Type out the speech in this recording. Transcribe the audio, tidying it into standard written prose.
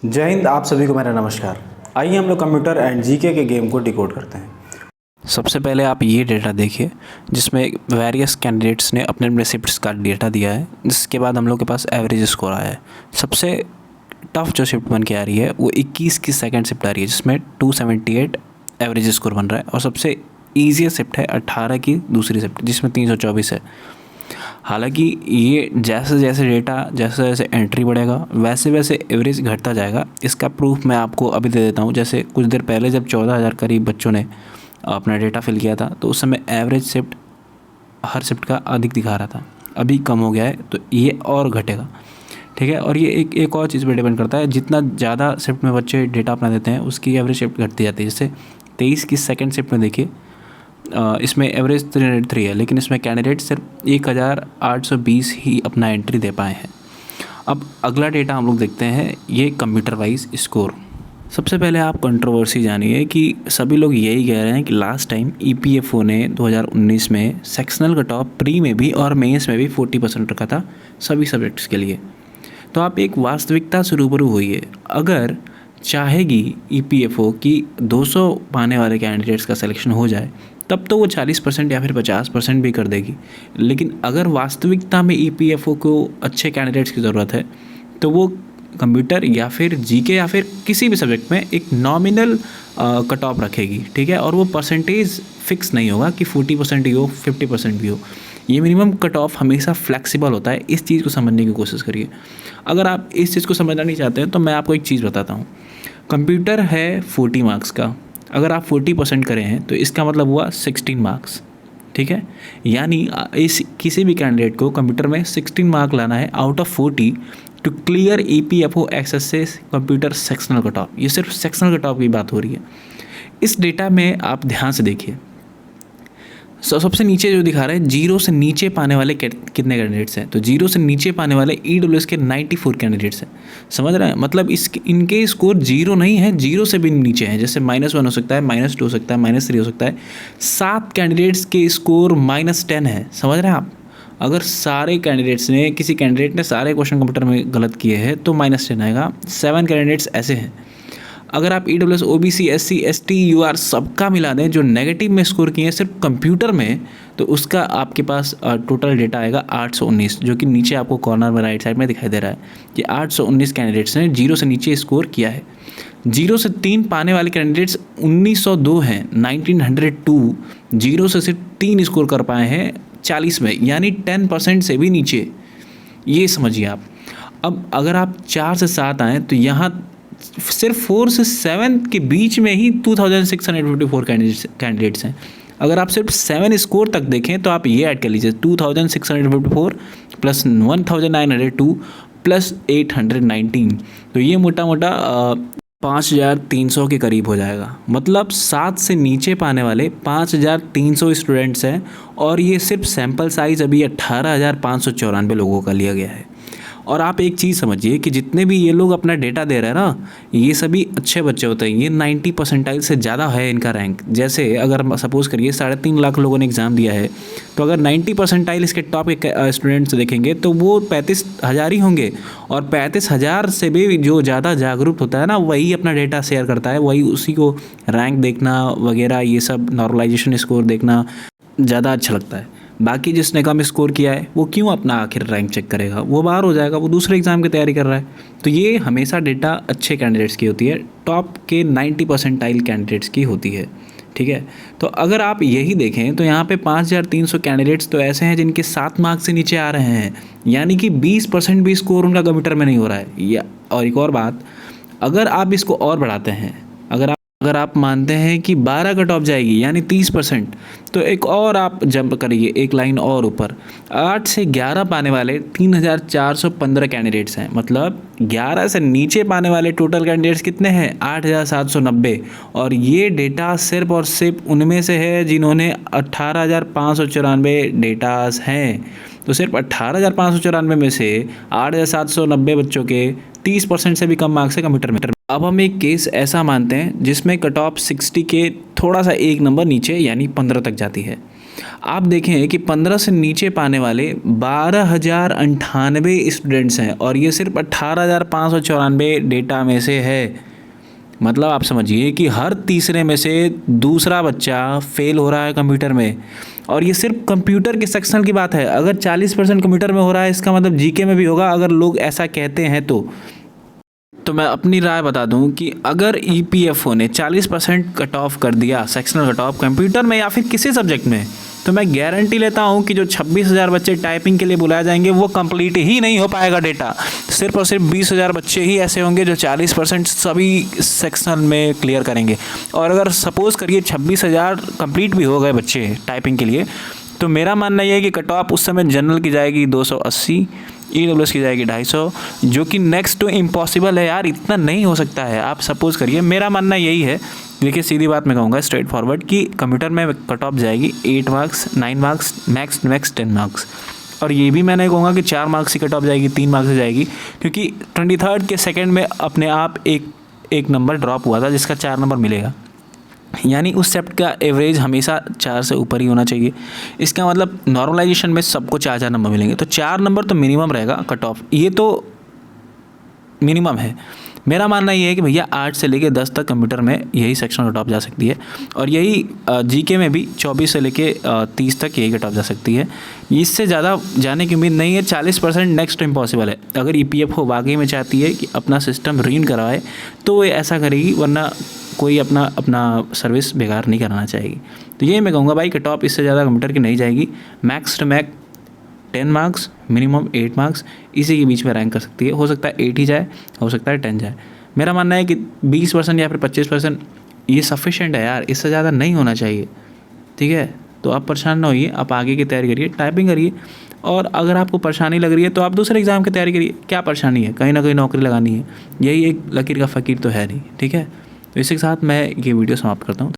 जय हिंद। आप सभी को मेरा नमस्कार। आइए हम लोग कंप्यूटर एंड जीके के गेम को डिकोड करते हैं। सबसे पहले आप ये डेटा देखिए जिसमें वेरियस कैंडिडेट्स ने अपने अपने शिफ्ट्स का डेटा दिया है, जिसके बाद हम लोग के पास एवरेज स्कोर आया है। सबसे टफ जो शिफ्ट बन के आ रही है वो 21 की सेकंड शिफ्ट आ रही है जिसमें 278 एवरेज स्कोर बन रहा है, और सबसे ईजीएस्ट शिफ्ट है 18 की दूसरी शिफ्ट जिसमें 324 है। हालांकि ये जैसे जैसे डेटा जैसे जैसे एंट्री बढ़ेगा वैसे वैसे एवरेज घटता जाएगा। इसका प्रूफ मैं आपको अभी दे देता हूँ। जैसे कुछ देर पहले जब 14,000 करीब बच्चों ने अपना डेटा फिल किया था तो उस समय एवरेज शिफ्ट हर शिफ्ट का अधिक दिखा रहा था, अभी कम हो गया है, तो ये और घटेगा। ठीक है। और ये एक और चीज़ पर डिपेंड करता है, जितना ज़्यादा शिफ्ट में बच्चे डेटा अपना देते हैं उसकी एवरेज शिफ्ट घटती जाती है। जैसे 23 की सेकेंड शिफ्ट में देखिए, इसमें एवरेज 303 है, लेकिन इसमें कैंडिडेट सिर्फ 1820 ही अपना एंट्री दे पाए हैं। अब अगला डेटा हम लोग देखते हैं, ये कंप्यूटर वाइज स्कोर। सबसे पहले आप कंट्रोवर्सी जानिए कि सभी लोग यही कह रहे हैं कि लास्ट टाइम ईपीएफओ ने 2019 में सेक्शनल कट ऑफ प्री में भी और मेंस में भी 40% रखा था सभी सब्जेक्ट्स के लिए। तो आप एक वास्तविकता से रूबरू होइए। अगर चाहेगी ईपीएफओ कि 200 पाने वाले कैंडिडेट्स का सिलेक्शन हो जाए तब तो वो 40% या फिर 50% भी कर देगी, लेकिन अगर वास्तविकता में ईपीएफओ को अच्छे कैंडिडेट्स की ज़रूरत है तो वो कंप्यूटर या फिर जीके या फिर किसी भी सब्जेक्ट में एक नॉमिनल कट ऑफ रखेगी। ठीक है। और वो परसेंटेज फिक्स नहीं होगा कि 40% ही हो 50% भी हो। ये मिनिमम कट ऑफ हमेशा फ्लेक्सिबल होता है। इस चीज़ को समझने की कोशिश करिए। अगर आप इस चीज़ को समझना नहीं चाहते हैं तो मैं आपको एक चीज़ बताता हूँ। कंप्यूटर है 40 मार्क्स का, अगर आप 40% करें हैं तो इसका मतलब हुआ 16 मार्क्स। ठीक है। यानी इस किसी भी कैंडिडेट को कंप्यूटर में 16 मार्क लाना है out of 40 to clear EPFO एक्सेस से कंप्यूटर सेक्शनल कट ऑफ। ये सिर्फ सेक्शनल कट ऑफ की बात हो रही है। इस डेटा में आप ध्यान से देखिए, सबसे नीचे जो दिखा रहा है जीरो से नीचे पाने वाले कितने कैंडिडेट्स हैं, तो जीरो से नीचे पाने वाले ईडब्ल्यूएस के 94 कैंडिडेट्स हैं। समझ रहे हैं? मतलब इनके स्कोर जीरो नहीं है, जीरो से भी नीचे हैं। जैसे -1 हो सकता है, -2 हो सकता है, -3 हो सकता है। 7 कैंडिडेट्स के स्कोर -10 है। समझ रहे हैं आप? अगर सारे कैंडिडेट्स ने किसी कैंडिडेट ने सारे क्वेश्चन कंप्यूटर में गलत किए हैं तो -10 आएगा। 7 कैंडिडेट्स ऐसे हैं। अगर आप EWS, OBC, SC, ST, UR सबका मिला दें जो नेगेटिव में स्कोर किए हैं सिर्फ कंप्यूटर में, तो उसका आपके पास टोटल डेटा आएगा 819, जो कि नीचे आपको कॉर्नर में राइट साइड में दिखाई दे रहा है कि 819 कैंडिडेट्स ने जीरो से नीचे स्कोर किया है। जीरो से 3 पाने वाले कैंडिडेट्स 1902 हैं, 1902। जीरो से सिर्फ 3 स्कोर कर पाए हैं 40 में, यानी 10% से भी नीचे। ये समझिए आप। अब अगर आप 4 से 7 आएँ तो यहाँ सिर्फ 4 से 7 के बीच में ही 2654 कैंडिडेट्स हैं। अगर आप सिर्फ 7 स्कोर तक देखें तो आप ये ऐड कर लीजिए 2654 प्लस 1902 प्लस 819, तो ये मोटा मोटा 5300 के करीब हो जाएगा। मतलब 7 से नीचे पाने वाले 5300 स्टूडेंट्स हैं, और ये सिर्फ सैम्पल साइज़ अभी 18,594 लोगों का लिया गया है। और आप एक चीज़ समझिए कि जितने भी ये लोग अपना डेटा दे रहे हैं ना, ये सभी अच्छे बच्चे होते हैं। ये 90 परसेंटाइल से ज़्यादा है इनका रैंक। जैसे अगर सपोज़ करिए 3.5 लाख लोगों ने एग्ज़ाम दिया है, तो अगर 90 परसेंटाइल इसके टॉप के स्टूडेंट्स देखेंगे तो वो 35,000 ही होंगे। और 35,000 से भी जो ज़्यादा जागरूक होता है ना, वही अपना डेटा शेयर करता है, वही उसी को रैंक देखना वगैरह ये सब नॉर्मलाइजेशन स्कोर देखना ज़्यादा अच्छा लगता है। बाकी जिसने कम स्कोर किया है वो क्यों अपना आखिर रैंक चेक करेगा? वो बाहर हो जाएगा, वो दूसरे एग्ज़ाम की तैयारी कर रहा है। तो ये हमेशा डेटा अच्छे कैंडिडेट्स की होती है, टॉप के 90 परसेंटाइल कैंडिडेट्स की होती है। ठीक है। तो अगर आप यही देखें तो यहाँ पे 5300 कैंडिडेट्स तो ऐसे हैं जिनके 7 मार्क्स से नीचे आ रहे हैं, यानी कि 20% भी स्कोर उनका कंप्यूटर में नहीं हो रहा है। या और एक और बात, अगर आप इसको और बढ़ाते हैं, अगर आप मानते हैं कि 12 कट ऑफ जाएगी यानी 30%, तो एक और आप जंप करिए एक लाइन और ऊपर, 8 से 11 पाने वाले 3415 कैंडिडेट्स हैं। मतलब 11 से नीचे पाने वाले टोटल कैंडिडेट्स कितने हैं? 8790। और ये डेटा सिर्फ और सिर्फ उनमें से है जिन्होंने 18,594 डेटास हैं। तो सिर्फ 18,594 में से 8,790 बच्चों के 30% से भी कम मार्क्स है कंप्यूटर में। अब हम एक केस ऐसा मानते हैं जिसमें कट ऑफ 60 के थोड़ा सा एक नंबर नीचे यानी 15 तक जाती है। आप देखें कि 15 से नीचे पाने वाले 12,098 स्टूडेंट्स हैं और ये सिर्फ 18,594 डेटा में से है। मतलब आप समझिए कि हर तीसरे में से दूसरा बच्चा फेल हो रहा है कंप्यूटर में, और ये सिर्फ कंप्यूटर के सेक्शन की बात है। अगर 40% कंप्यूटर में हो रहा है, इसका मतलब जीके में भी होगा, अगर लोग ऐसा कहते हैं तो मैं अपनी राय बता दूं कि अगर ईपीएफओ ने 40% कट ऑफ कर दिया, सेक्शनल कट ऑफ कंप्यूटर में या फिर किसी सब्जेक्ट में, तो मैं गारंटी लेता हूं कि जो 26,000 बच्चे टाइपिंग के लिए बुलाए जाएंगे वो कंप्लीट ही नहीं हो पाएगा डेटा। सिर्फ और सिर्फ 20,000 बच्चे ही ऐसे होंगे जो 40% सभी सेक्शन में क्लियर करेंगे। और अगर सपोज़ करिए 26,000 कंप्लीट भी हो गए बच्चे टाइपिंग के लिए, तो मेरा मानना ये है कि कट ऑफ उस समय जनरल की जाएगी 280, ईडब्ल्यूएस की जाएगी 250, जो कि नेक्स्ट टू इम्पॉसिबल है यार। इतना नहीं हो सकता है। आप सपोज़ करिए, मेरा मानना यही है, देखिए सीधी बात मैं कहूँगा स्ट्रेट फॉरवर्ड, कि कंप्यूटर में कट ऑफ जाएगी 8 मार्क्स, 9 मार्क्स, मैक्स 10 मार्क्स। और ये भी मैं नहीं कहूँगा कि 4 मार्क्स की कट ऑफ जाएगी, 3 मार्क्स से जाएगी, क्योंकि 23rd के सेकंड में अपने आप एक नंबर ड्रॉप हुआ था जिसका 4 नंबर मिलेगा। यानी उस सेप्ट का एवरेज हमेशा 4 से ऊपर ही होना चाहिए। इसका मतलब नॉर्मलाइजेशन में सबको 4 नंबर मिलेंगे, तो 4 नंबर तो मिनिमम रहेगा कट ऑफ, ये तो मिनिमम है। मेरा मानना ये है कि भैया 8 से लेके 10 तक कंप्यूटर में यही सेक्शन कट ऑफ जा सकती है, और यही जीके में भी 24 से लेके 30 तक यही कट ऑफ जा सकती है। इससे ज़्यादा जाने की उम्मीद नहीं है। 40% नेक्स्ट इम्पॉसिबल है। अगर ईपीएफओ वाकई में चाहती है कि अपना सिस्टम रीन करवाए तो वो ऐसा करेगी, वरना कोई अपना सर्विस बेकार नहीं कराना चाहेगी। तो ये मैं कहूँगा भाई, कट ऑफ इससे ज़्यादा कंप्यूटर की नहीं जाएगी। Max to max 10 marks, minimum 8 marks, इसी के बीच में रैंक कर सकती है। हो सकता है 8 ही जाए, हो सकता है 10 जाए। मेरा मानना है कि 20% या फिर 25% ये सफिशेंट है यार, इससे ज़्यादा नहीं होना चाहिए। ठीक है, तो आप परेशान ना होइए, आप आगे की तैयारी करिए, टाइपिंग करिए, और अगर आपको परेशानी लग रही है तो आप दूसरे एग्ज़ाम की तैयारी करिए। क्या परेशानी है, कहीं ना कहीं नौकरी लगानी है, यही एक लकीर का फ़कीर तो है नहीं। ठीक है, तो इसी के साथ मैं ये वीडियो समाप्त करता हूँ।